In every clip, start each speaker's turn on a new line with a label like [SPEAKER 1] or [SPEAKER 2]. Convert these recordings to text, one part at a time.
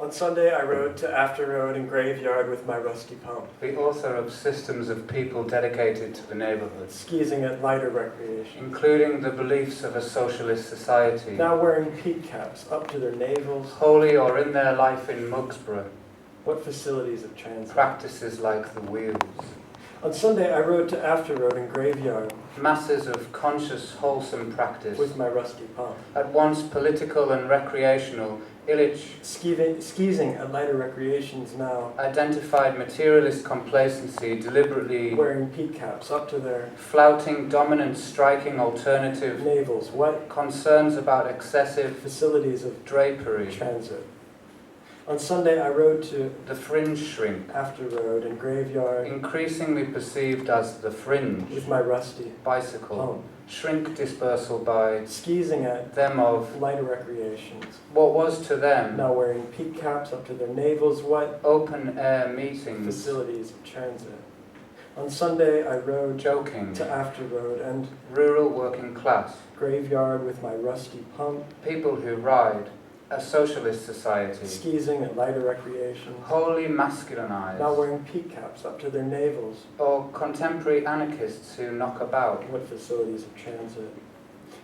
[SPEAKER 1] On Sunday I rode to After Road and Graveyard with my rusty pump.
[SPEAKER 2] The author of systems of people dedicated to the neighbourhood,
[SPEAKER 1] Skeezing at lighter recreation.
[SPEAKER 2] including the beliefs of a socialist society,
[SPEAKER 1] Now wearing peak caps up to their navels.
[SPEAKER 2] wholly or in their life in Mugsborough,
[SPEAKER 1] What facilities of transit?
[SPEAKER 2] practices like the wheels.
[SPEAKER 1] On Sunday I rode to After Road and Graveyard
[SPEAKER 2] Masses of conscious, wholesome practice,
[SPEAKER 1] with my rusty pump.
[SPEAKER 2] at once political and recreational, Illich
[SPEAKER 1] Skeezing at lighter recreations now.
[SPEAKER 2] identified materialist complacency deliberately
[SPEAKER 1] Wearing peak caps up to their
[SPEAKER 2] flouting dominant, striking alternative
[SPEAKER 1] navels. What
[SPEAKER 2] concerns about excessive
[SPEAKER 1] facilities of
[SPEAKER 2] drapery.
[SPEAKER 1] transit? On Sunday I rode to
[SPEAKER 2] The fringe shrink,
[SPEAKER 1] After Road and Graveyard
[SPEAKER 2] increasingly perceived as the fringe,
[SPEAKER 1] with my rusty
[SPEAKER 2] bicycle,
[SPEAKER 1] pump.
[SPEAKER 2] shrink dispersal by
[SPEAKER 1] Skeezing at
[SPEAKER 2] them of
[SPEAKER 1] lighter recreations.
[SPEAKER 2] what was to them
[SPEAKER 1] Now wearing peak caps up to their navels. What
[SPEAKER 2] open air meetings,
[SPEAKER 1] facilities of transit? On Sunday I rode
[SPEAKER 2] joking,
[SPEAKER 1] to After Road and
[SPEAKER 2] rural working class,
[SPEAKER 1] Graveyard with my rusty pump.
[SPEAKER 2] people who ride, a socialist society,
[SPEAKER 1] Skeezing at lighter recreations.
[SPEAKER 2] wholly
[SPEAKER 1] Now
[SPEAKER 2] masculinized,
[SPEAKER 1] wearing peak caps up to their navels.
[SPEAKER 2] or contemporary anarchists who knock about,
[SPEAKER 1] What facilities of transit?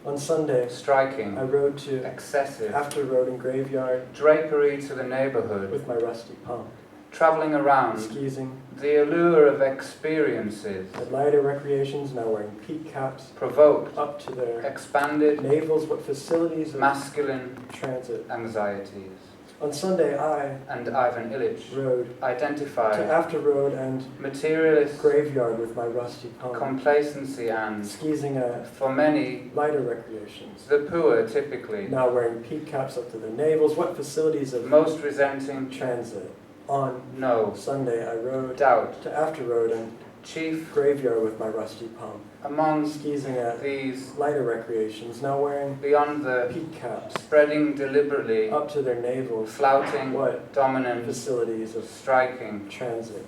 [SPEAKER 1] On Sunday
[SPEAKER 2] striking,
[SPEAKER 1] I rode to
[SPEAKER 2] excessive,
[SPEAKER 1] After Road and Graveyard
[SPEAKER 2] drapery to the neighborhood,
[SPEAKER 1] with my rusty pump.
[SPEAKER 2] traveling around,
[SPEAKER 1] Skeezing
[SPEAKER 2] the allure of experiences,
[SPEAKER 1] at lighter recreations. Now wearing peak caps
[SPEAKER 2] provoked,
[SPEAKER 1] up to their
[SPEAKER 2] expanded,
[SPEAKER 1] navels. What facilities of
[SPEAKER 2] masculine
[SPEAKER 1] transit?
[SPEAKER 2] anxieties.
[SPEAKER 1] On Sunday I
[SPEAKER 2] And Ivan Illich
[SPEAKER 1] rode to
[SPEAKER 2] identified
[SPEAKER 1] After Road and
[SPEAKER 2] materialist
[SPEAKER 1] Graveyard with my rusty pump.
[SPEAKER 2] complacency and,
[SPEAKER 1] Skeezing at
[SPEAKER 2] for many,
[SPEAKER 1] lighter recreations.
[SPEAKER 2] the poor typically,
[SPEAKER 1] Now wearing peak caps up to their navels. What facilities of
[SPEAKER 2] most resenting,
[SPEAKER 1] transit? On
[SPEAKER 2] no,
[SPEAKER 1] Sunday I rode
[SPEAKER 2] doubt,
[SPEAKER 1] to After Road and
[SPEAKER 2] chief
[SPEAKER 1] Graveyard with my rusty pump.
[SPEAKER 2] among
[SPEAKER 1] Skeezing at
[SPEAKER 2] these,
[SPEAKER 1] lighter recreations. Now wearing
[SPEAKER 2] beyond the
[SPEAKER 1] peak caps
[SPEAKER 2] spreading deliberately,
[SPEAKER 1] up to their navels.
[SPEAKER 2] flouting,
[SPEAKER 1] What
[SPEAKER 2] dominant,
[SPEAKER 1] facilities of
[SPEAKER 2] striking.
[SPEAKER 1] transit?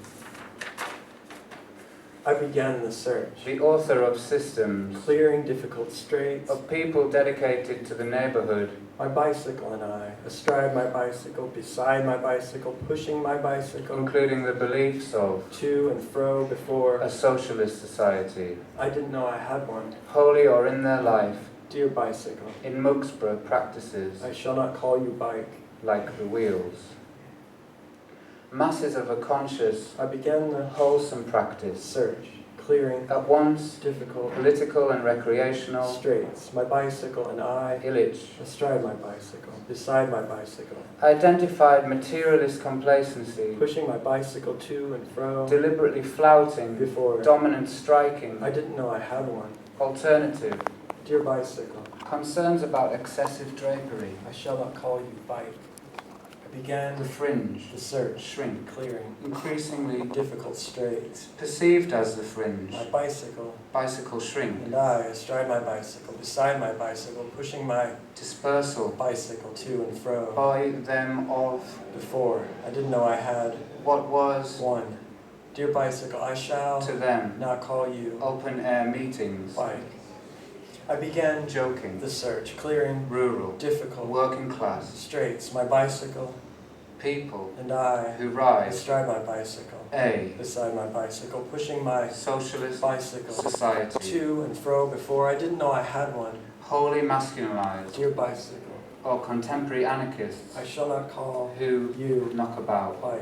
[SPEAKER 1] I began the search,
[SPEAKER 2] The author of systems,
[SPEAKER 1] clearing difficult straits.
[SPEAKER 2] of people dedicated to the neighborhood,
[SPEAKER 1] My bicycle and I, astride my bicycle, beside my bicycle, pushing my bicycle,
[SPEAKER 2] including the beliefs of
[SPEAKER 1] to and fro before.
[SPEAKER 2] a socialist society,
[SPEAKER 1] I didn't know I had one.
[SPEAKER 2] wholly or in their life,
[SPEAKER 1] Dear bicycle,
[SPEAKER 2] in Mugsborough practices
[SPEAKER 1] I shall not call you bike.
[SPEAKER 2] like the wheels. Masses of a conscious,
[SPEAKER 1] I began the
[SPEAKER 2] wholesome practice,
[SPEAKER 1] search, clearing
[SPEAKER 2] at once
[SPEAKER 1] difficult
[SPEAKER 2] political and recreational,
[SPEAKER 1] straits. My bicycle and I,
[SPEAKER 2] Illich
[SPEAKER 1] astride my bicycle, beside my bicycle,
[SPEAKER 2] identified materialist complacency,
[SPEAKER 1] pushing my bicycle to and fro
[SPEAKER 2] deliberately flouting,
[SPEAKER 1] before.
[SPEAKER 2] dominant striking,
[SPEAKER 1] I didn't know I had one.
[SPEAKER 2] alternative,
[SPEAKER 1] Dear bicycle,
[SPEAKER 2] concerns about excessive drapery,
[SPEAKER 1] I shall not call you bike. I began
[SPEAKER 2] the fringe,
[SPEAKER 1] the search,
[SPEAKER 2] shrink,
[SPEAKER 1] clearing
[SPEAKER 2] increasingly
[SPEAKER 1] difficult straits.
[SPEAKER 2] perceived as the fringe,
[SPEAKER 1] My bicycle
[SPEAKER 2] bicycle shrink,
[SPEAKER 1] and I, astride my bicycle, beside my bicycle, pushing my
[SPEAKER 2] dispersal
[SPEAKER 1] bicycle to and fro.
[SPEAKER 2] by them of
[SPEAKER 1] Before, I didn't know I had
[SPEAKER 2] what was
[SPEAKER 1] one. Dear bicycle, I shall
[SPEAKER 2] to them
[SPEAKER 1] not call you
[SPEAKER 2] open air meetings,
[SPEAKER 1] bike. I began
[SPEAKER 2] joking,
[SPEAKER 1] the search, clearing
[SPEAKER 2] rural,
[SPEAKER 1] difficult
[SPEAKER 2] working class,
[SPEAKER 1] straits. My bicycle
[SPEAKER 2] people
[SPEAKER 1] and I,
[SPEAKER 2] who rise,
[SPEAKER 1] astride my bicycle,
[SPEAKER 2] a
[SPEAKER 1] beside my bicycle, pushing my
[SPEAKER 2] socialist
[SPEAKER 1] bicycle
[SPEAKER 2] society,
[SPEAKER 1] to and fro before. I didn't know I had one.
[SPEAKER 2] wholly masculinized,
[SPEAKER 1] Dear bicycle,
[SPEAKER 2] or contemporary anarchists
[SPEAKER 1] I shall not call
[SPEAKER 2] who
[SPEAKER 1] you
[SPEAKER 2] knock about,
[SPEAKER 1] bike.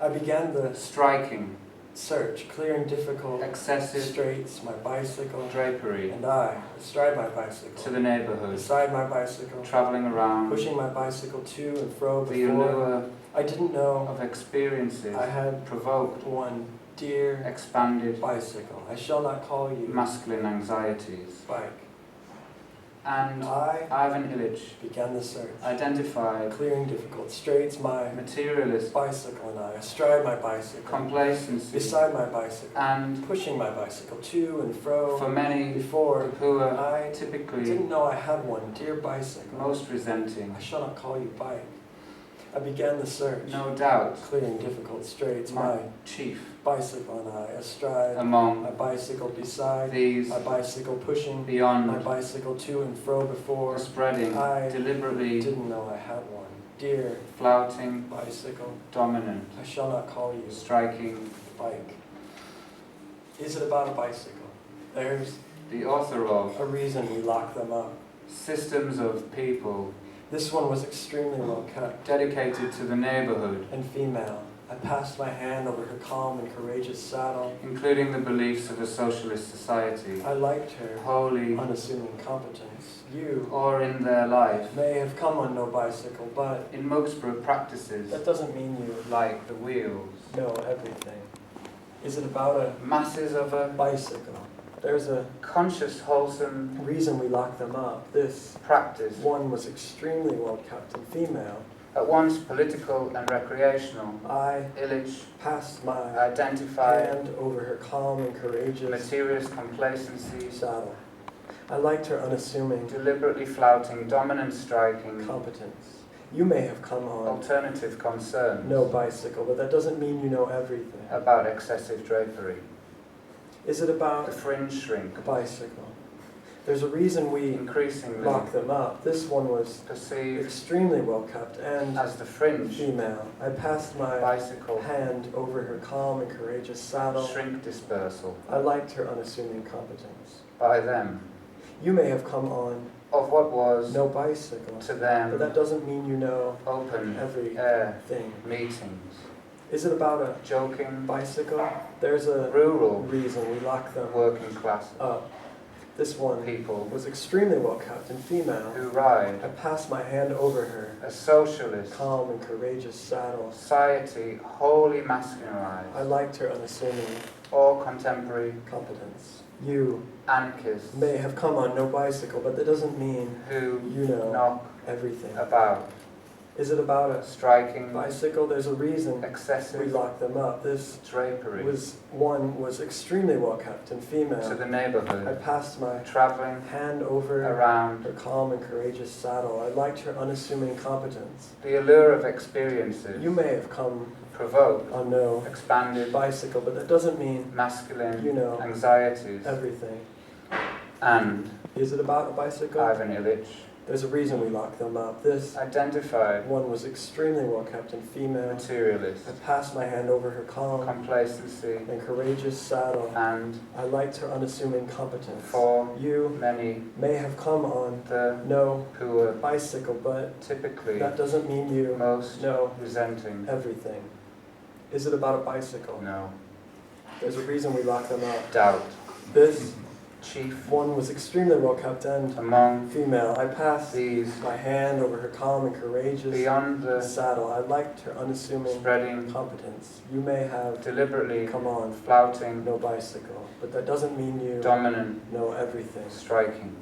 [SPEAKER 1] I began the
[SPEAKER 2] striking,
[SPEAKER 1] search, clearing difficult
[SPEAKER 2] excessive
[SPEAKER 1] straits. My bicycle
[SPEAKER 2] drapery
[SPEAKER 1] and I, astride my
[SPEAKER 2] to
[SPEAKER 1] bicycle,
[SPEAKER 2] the neighborhood,
[SPEAKER 1] beside my bicycle,
[SPEAKER 2] traveling around,
[SPEAKER 1] pushing my bicycle to and fro
[SPEAKER 2] the
[SPEAKER 1] before.
[SPEAKER 2] allure
[SPEAKER 1] I didn't know
[SPEAKER 2] of experiences
[SPEAKER 1] I had
[SPEAKER 2] provoked,
[SPEAKER 1] one. Dear
[SPEAKER 2] expanded,
[SPEAKER 1] bicycle, I shall not call you
[SPEAKER 2] masculine anxieties.
[SPEAKER 1] bike.
[SPEAKER 2] And
[SPEAKER 1] I
[SPEAKER 2] Ivan Illich
[SPEAKER 1] began the search,
[SPEAKER 2] identified
[SPEAKER 1] clearing difficult straits. My
[SPEAKER 2] materialist
[SPEAKER 1] bicycle and I, astride my bicycle,
[SPEAKER 2] complacency
[SPEAKER 1] beside my bicycle,
[SPEAKER 2] and,
[SPEAKER 1] pushing my bicycle to and fro
[SPEAKER 2] for many
[SPEAKER 1] before.
[SPEAKER 2] who are
[SPEAKER 1] I
[SPEAKER 2] typically
[SPEAKER 1] didn't know I had one. Dear bicycle,
[SPEAKER 2] most resenting,
[SPEAKER 1] I shall not call you bike. I began the search,
[SPEAKER 2] no doubt,
[SPEAKER 1] clearing difficult straits,
[SPEAKER 2] my
[SPEAKER 1] my
[SPEAKER 2] chief
[SPEAKER 1] bicycle and I, astride, my
[SPEAKER 2] among
[SPEAKER 1] bicycle beside,
[SPEAKER 2] these
[SPEAKER 1] my bicycle pushing, my
[SPEAKER 2] beyond
[SPEAKER 1] bicycle to and fro before.
[SPEAKER 2] spreading,
[SPEAKER 1] I
[SPEAKER 2] deliberately
[SPEAKER 1] didn't know I had one. Dear
[SPEAKER 2] flouting,
[SPEAKER 1] bicycle,
[SPEAKER 2] dominant,
[SPEAKER 1] I shall not call you
[SPEAKER 2] striking.
[SPEAKER 1] bike. Is it about a bicycle? There's
[SPEAKER 2] The author of
[SPEAKER 1] a reason we lock them up.
[SPEAKER 2] systems of people
[SPEAKER 1] This one was extremely well kept
[SPEAKER 2] dedicated to the neighborhood,
[SPEAKER 1] and female. I passed my hand over her calm and courageous saddle.
[SPEAKER 2] including the beliefs of a socialist society,
[SPEAKER 1] I liked her
[SPEAKER 2] wholly
[SPEAKER 1] unassuming competence. You
[SPEAKER 2] or in their life,
[SPEAKER 1] may have come on no bicycle, but
[SPEAKER 2] in Mugsborough practices
[SPEAKER 1] that doesn't mean you
[SPEAKER 2] like the wheels,
[SPEAKER 1] know everything. Is it about a
[SPEAKER 2] masses of a
[SPEAKER 1] bicycle? There's a
[SPEAKER 2] conscious, wholesome
[SPEAKER 1] reason we lock them up. This
[SPEAKER 2] practice,
[SPEAKER 1] one was extremely well kept and female.
[SPEAKER 2] at once political and recreational.
[SPEAKER 1] I
[SPEAKER 2] Illich
[SPEAKER 1] passed my
[SPEAKER 2] identified
[SPEAKER 1] hand over her calm and courageous
[SPEAKER 2] materialist complacency,
[SPEAKER 1] saddle. I liked her unassuming
[SPEAKER 2] deliberately flouting, dominant striking,
[SPEAKER 1] competence. You may have come on
[SPEAKER 2] alternative concerns
[SPEAKER 1] no bicycle, but that doesn't mean you know everything.
[SPEAKER 2] about excessive drapery.
[SPEAKER 1] Is it
[SPEAKER 2] The
[SPEAKER 1] about
[SPEAKER 2] fringe shrink,
[SPEAKER 1] a bicycle? There's a reason we
[SPEAKER 2] increasingly
[SPEAKER 1] lock them up. This one was
[SPEAKER 2] perceived
[SPEAKER 1] extremely well kept and
[SPEAKER 2] as the fringe
[SPEAKER 1] female. I passed my
[SPEAKER 2] bicycle
[SPEAKER 1] hand over her calm and courageous saddle.
[SPEAKER 2] shrink dispersal
[SPEAKER 1] I liked her unassuming competence.
[SPEAKER 2] by them
[SPEAKER 1] You may have come on
[SPEAKER 2] of what was
[SPEAKER 1] no bicycle,
[SPEAKER 2] to
[SPEAKER 1] but
[SPEAKER 2] them
[SPEAKER 1] that doesn't mean you know
[SPEAKER 2] open
[SPEAKER 1] everything.
[SPEAKER 2] air meetings,
[SPEAKER 1] Is it about a
[SPEAKER 2] joking,
[SPEAKER 1] bicycle? There's a
[SPEAKER 2] rural,
[SPEAKER 1] reason we lock them
[SPEAKER 2] working class
[SPEAKER 1] up. This one
[SPEAKER 2] people
[SPEAKER 1] was extremely well kept and female.
[SPEAKER 2] who ride
[SPEAKER 1] I passed my hand over her
[SPEAKER 2] a socialist
[SPEAKER 1] calm and courageous saddle.
[SPEAKER 2] society wholly
[SPEAKER 1] I
[SPEAKER 2] masculinized
[SPEAKER 1] liked her unassuming
[SPEAKER 2] or contemporary
[SPEAKER 1] competence. You
[SPEAKER 2] anarchists
[SPEAKER 1] may have come on no bicycle, but that doesn't mean
[SPEAKER 2] who
[SPEAKER 1] you know
[SPEAKER 2] knock
[SPEAKER 1] everything.
[SPEAKER 2] about
[SPEAKER 1] Is it about a
[SPEAKER 2] striking,
[SPEAKER 1] bicycle? There's a reason we
[SPEAKER 2] excessive
[SPEAKER 1] lock them up. This
[SPEAKER 2] drapery
[SPEAKER 1] was extremely well kept and
[SPEAKER 2] to
[SPEAKER 1] female.
[SPEAKER 2] the
[SPEAKER 1] I
[SPEAKER 2] neighborhood,
[SPEAKER 1] passed my
[SPEAKER 2] traveling
[SPEAKER 1] hand over
[SPEAKER 2] around
[SPEAKER 1] her calm and courageous saddle. I liked her unassuming competence.
[SPEAKER 2] the allure of experiences,
[SPEAKER 1] You may have come
[SPEAKER 2] provoked,
[SPEAKER 1] on no
[SPEAKER 2] expanded,
[SPEAKER 1] bicycle, but that doesn't mean
[SPEAKER 2] masculine
[SPEAKER 1] you know
[SPEAKER 2] anxieties,
[SPEAKER 1] everything.
[SPEAKER 2] and
[SPEAKER 1] Is it about a bicycle?
[SPEAKER 2] Ivan Illich
[SPEAKER 1] There's a reason we lock them up. This
[SPEAKER 2] identified
[SPEAKER 1] one was extremely well kept and female.
[SPEAKER 2] materialist
[SPEAKER 1] I passed my hand over her calm
[SPEAKER 2] complacency
[SPEAKER 1] and courageous saddle.
[SPEAKER 2] and
[SPEAKER 1] I liked her unassuming competence.
[SPEAKER 2] for
[SPEAKER 1] You
[SPEAKER 2] many
[SPEAKER 1] may have come on
[SPEAKER 2] the
[SPEAKER 1] no
[SPEAKER 2] who are
[SPEAKER 1] bicycle, but
[SPEAKER 2] typically
[SPEAKER 1] that doesn't mean you
[SPEAKER 2] most
[SPEAKER 1] know
[SPEAKER 2] resenting.
[SPEAKER 1] everything. Is it about a bicycle?
[SPEAKER 2] No
[SPEAKER 1] There's a reason we lock them up.
[SPEAKER 2] doubt.
[SPEAKER 1] This
[SPEAKER 2] Chief
[SPEAKER 1] one was extremely well kept and
[SPEAKER 2] among
[SPEAKER 1] female. I passed
[SPEAKER 2] these
[SPEAKER 1] my hand over her calm and courageous
[SPEAKER 2] beyond the
[SPEAKER 1] saddle. I liked her unassuming
[SPEAKER 2] spreading,
[SPEAKER 1] competence. You may have
[SPEAKER 2] deliberately
[SPEAKER 1] come on
[SPEAKER 2] flouting,
[SPEAKER 1] no bicycle, but that doesn't mean you
[SPEAKER 2] dominant,
[SPEAKER 1] know everything.
[SPEAKER 2] striking.